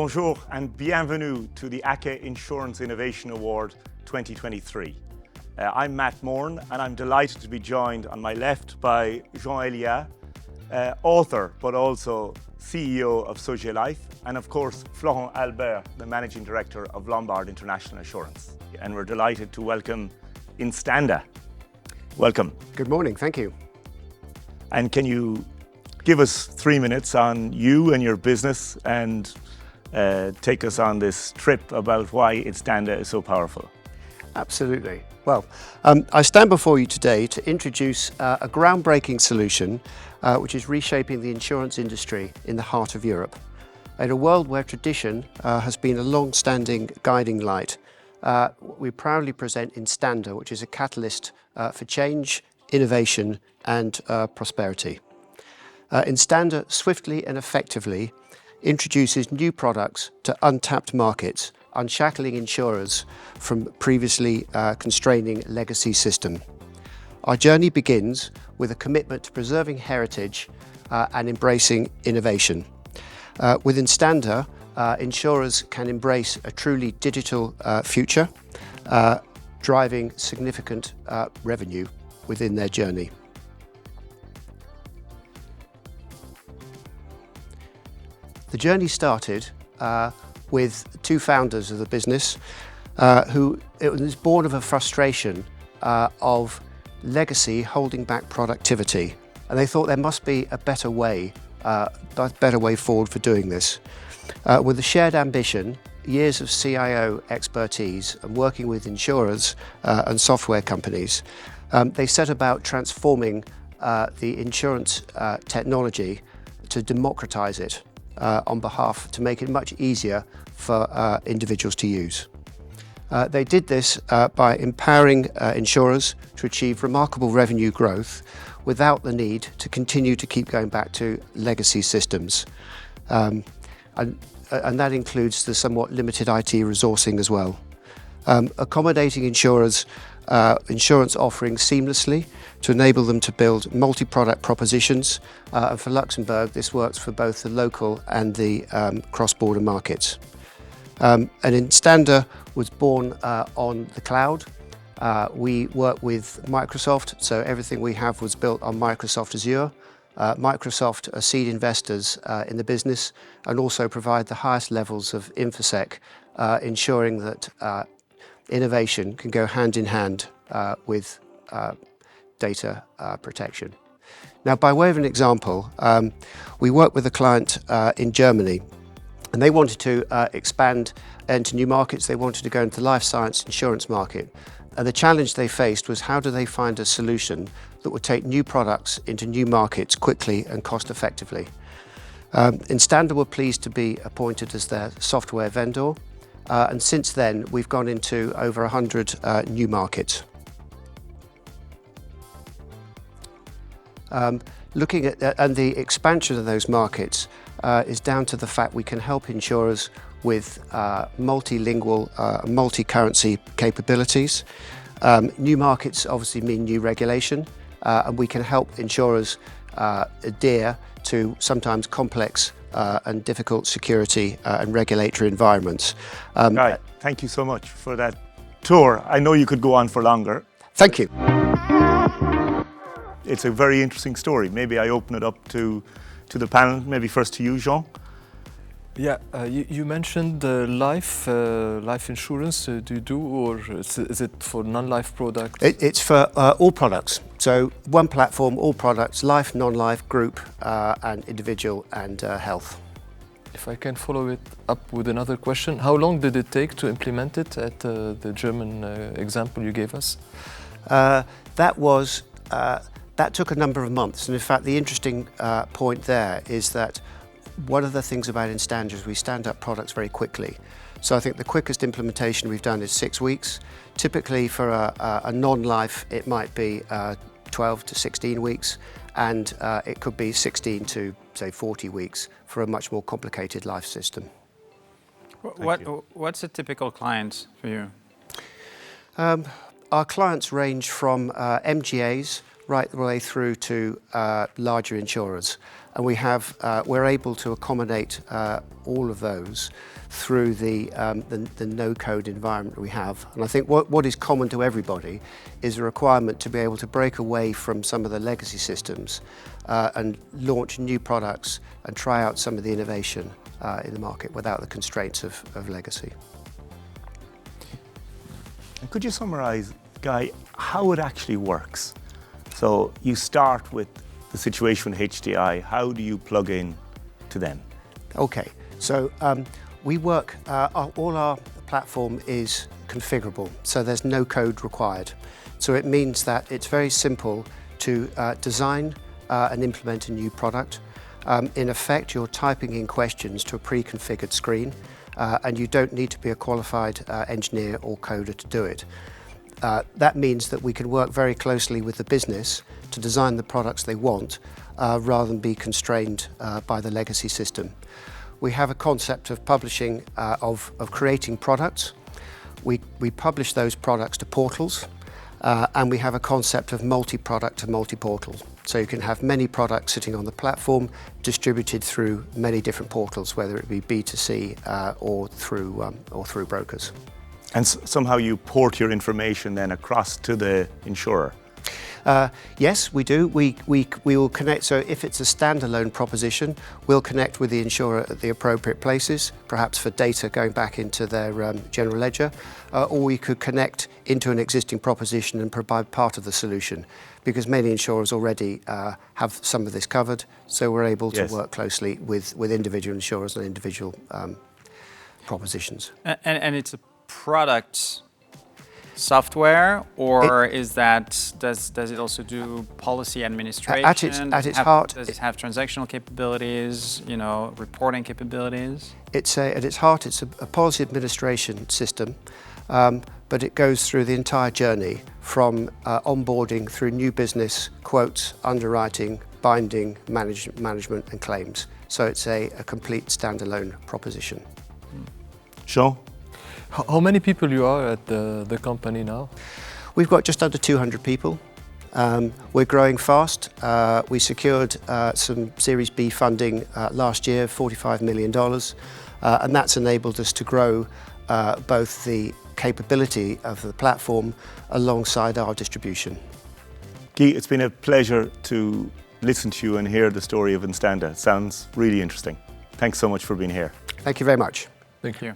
Bonjour and bienvenue to the ACA Insurance Innovation Award 2023. I'm Matt Morn and I'm delighted to be joined on my left by Jean Elia, author but also CEO of Sogé Life, and of course Florent Albert, the Managing Director of Lombard International Assurance. And we're delighted to welcome INSTANDA. Welcome. Good morning, thank you. And can you give us 3 minutes on you and your business and take us on this trip about why INSTANDA is so powerful? Absolutely. Well, I stand before you today to introduce a groundbreaking solution which is reshaping the insurance industry in the heart of Europe. In a world where tradition has been a long-standing guiding light, we proudly present INSTANDA, which is a catalyst for change, innovation and prosperity. INSTANDA swiftly and effectively introduces new products to untapped markets, unshackling insurers from previously constraining legacy system. Our journey begins with a commitment to preserving heritage and embracing innovation. With INSTANDA, insurers can embrace a truly digital future, driving significant revenue within their journey. The journey started with two founders of the business who it was born of a frustration of legacy holding back productivity, and they thought there must be a better way forward for doing this. With a shared ambition, years of CIO expertise and working with insurers and software companies, they set about transforming the insurance technology to democratize it to make it much easier for individuals to use. They did this by empowering insurers to achieve remarkable revenue growth without the need to continue to keep going back to legacy systems. And that includes the somewhat limited IT resourcing as well. Accommodating insurers' insurance offerings seamlessly to enable them to build multi-product propositions. And for Luxembourg, this works for both the local and the cross-border markets. And INSTANDA was born on the cloud. We work with Microsoft, so everything we have was built on Microsoft Azure. Microsoft are seed investors in the business and also provide the highest levels of InfoSec, ensuring that innovation can go hand in hand with data protection. Now, by way of an example, we worked with a client in Germany, and they wanted to expand into new markets. They wanted to go into the life science insurance market. And the challenge they faced was, how do they find a solution that would take new products into new markets quickly and cost effectively? INSTANDA were pleased to be appointed as their software vendor. And since then, we've gone into over 100 new markets. Looking at and the expansion of those markets is down to the fact we can help insurers with multilingual, multi-currency capabilities. New markets obviously mean new regulation, and we can help insurers adhere to sometimes complex and difficult security and regulatory environments. Right. Thank you so much for that tour. I know you could go on for longer. Thank you. It's a very interesting story. Maybe I open it up to the panel, maybe first to you, Jean. Yeah, you mentioned life insurance. Do you do, or is it for non-life products? It's for all products. So one platform, all products, life, non-life, group, and individual and health. If I can follow it up with another question, how long did it take to implement it at the German example you gave us? That took a number of months. And in fact, the interesting point there is that one of the things about INSTANDA is we stand up products very quickly. So I think the quickest implementation we've done is 6 weeks. Typically for a non-life, it might be 12 to 16 weeks, and it could be 16 to, say, 40 weeks for a much more complicated life system. What's a typical client for you? Our clients range from MGAs right the way through to larger insurers. And we're able to accommodate all of those through the no-code environment we have. And I think what is common to everybody is a requirement to be able to break away from some of the legacy systems and launch new products and try out some of the innovation in the market without the constraints of legacy. And could you summarise, Guy, how it actually works? So you start with the situation with HDI. How do you plug in to them? Okay, so we work, all our platform is configurable, so there's no code required. So it means that it's very simple to design and implement a new product. In effect, you're typing in questions to a pre-configured screen, and you don't need to be a qualified engineer or coder to do it. That means that we can work very closely with the business to design the products they want rather than be constrained by the legacy system. We have a concept of publishing, of creating products. We publish those products to portals, and we have a concept of multi-product to multi-portal. So you can have many products sitting on the platform distributed through many different portals, whether it be B2C or through brokers. And somehow you port your information then across to the insurer? Yes, we do. We will connect, so if it's a standalone proposition, we'll connect with the insurer at the appropriate places, perhaps for data going back into their general ledger, or we could connect into an existing proposition and provide part of the solution, because many insurers already have some of this covered, so we're able to work closely with individual insurers and individual propositions. And it's a product software, or is that does it also do policy administration? At its heart, does it have transactional capabilities? You know, reporting capabilities. At its heart, it's a policy administration system, but it goes through the entire journey from onboarding through new business, quotes, underwriting, binding, management, and claims. So it's a complete standalone proposition. Jean? How many people you are at the company now? We've got just under 200 people. We're growing fast. We secured some Series B funding last year, $45 million, and that's enabled us to grow both the capability of the platform alongside our distribution. Guy, it's been a pleasure to listen to you and hear the story of INSTANDA. It sounds really interesting. Thanks so much for being here. Thank you very much. Thank you.